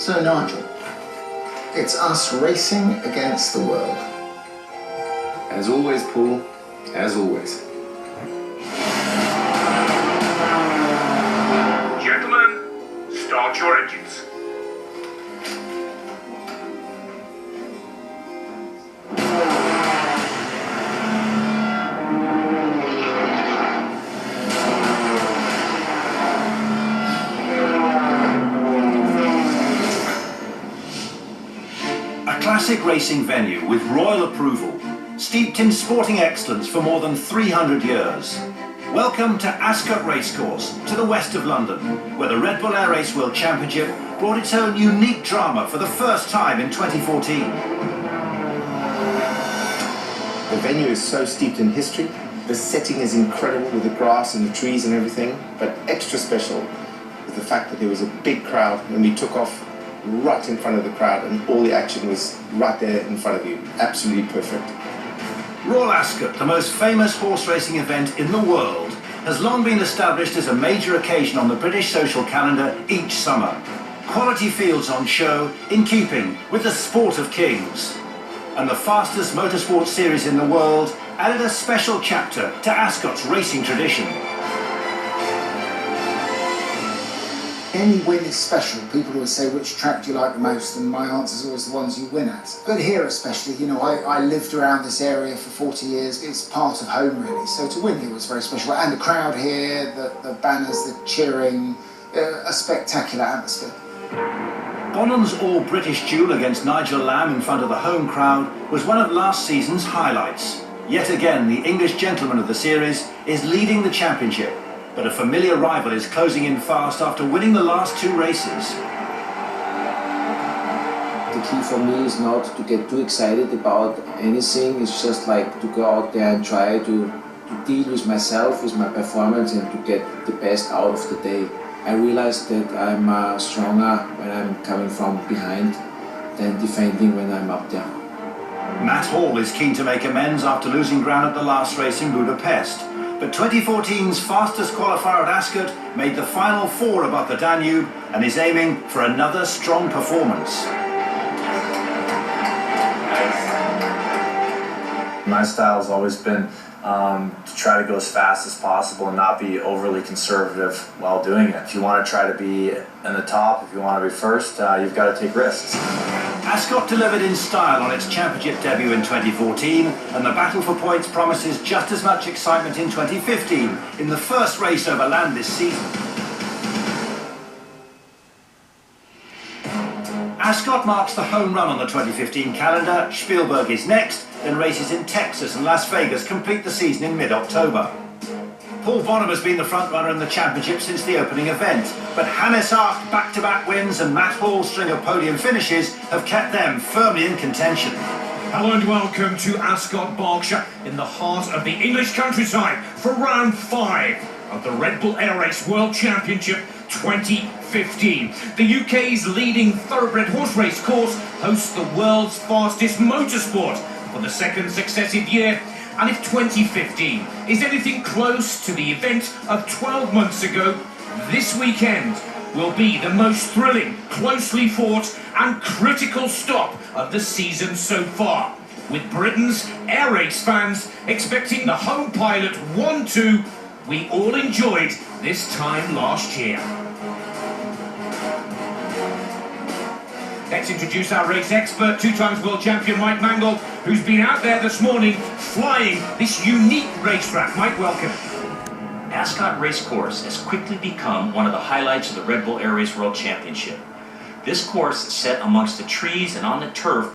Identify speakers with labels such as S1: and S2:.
S1: So Nigel, it's us racing against the world.
S2: As always, Paul, as always.
S3: Gentlemen, start your engines.
S4: A classic racing venue with royal approval, steeped in sporting excellence for more than 300 years. Welcome to Ascot Racecourse, to the west of London, where the Red Bull Air Race World Championship brought its own unique drama for the first time in 2014.
S5: The venue is so steeped in history. The setting is incredible with the grass and the trees and everything, but extra special was the fact that there was a big crowd and we took off right in front of the crowd and all the action was right there in front of you. Absolutely perfect.
S4: Royal Ascot, the most famous horse racing event in the world, has long been established as a major occasion on the British social calendar each summer. Quality fields on show, in keeping with the sport of kings. And the fastest motorsport series in the world added a special chapter to Ascot's racing tradition.
S1: Any win is special. People always say, which track do you like the most? And my answer is always the ones you win at. But here especially, you know, I lived around this area for 40 years. It's part of home really. So to win here was very special. And the crowd here, the banners, the cheering, a spectacular atmosphere.
S4: Bonham's all-British duel against Nigel Lamb in front of the home crowd was one of last season's highlights. Yet again, the English gentleman of the series is leading the championship. But a familiar rival is closing in fast after winning the last two races.
S6: The key for me is not to get too excited about anything. It's just like to go out there and try to deal with myself, with my performance, and to get the best out of the day. I realized that I'm stronger when I'm coming from behind than defending when I'm up there.
S4: Matt Hall is keen to make amends after losing ground at the last race in Budapest. But 2014's fastest qualifier at Ascot made the final four above the Danube and is aiming for another strong performance.
S7: My style has always been to try to go as fast as possible and not be overly conservative while doing it. If you want to try to be in the top, if you want to be first, you've got to take risks.
S4: Ascot delivered in style on its championship debut in 2014, and the battle for points promises just as much excitement in 2015 in the first race over land this season. Ascot marks the home run on the 2015 calendar. Spielberg is next, then races in Texas and Las Vegas complete the season in mid-October. Paul Bonham has been the front-runner in the championship since the opening event, but Hannes Ark back-to-back wins and Matt Hall's string of podium finishes have kept them firmly in contention.
S3: Hello and welcome to Ascot, Berkshire, in the heart of the English countryside for round 5 of the Red Bull Air Race World Championship 2015. The UK's leading thoroughbred horse race course hosts the world's fastest motorsport for the second successive year. And if 2015 is anything close to the event of 12 months ago, this weekend will be the most thrilling, closely fought and critical stop of the season so far, with Britain's air race fans expecting the home pilot 1-2 we all enjoyed this time last year. Let's introduce our race expert, two-times world champion Mike Mangold, who's been out there this morning flying this unique racetrack. Mike, welcome.
S8: Ascot Racecourse has quickly become one of the highlights of the Red Bull Air Race World Championship. This course, set amongst the trees and on the turf,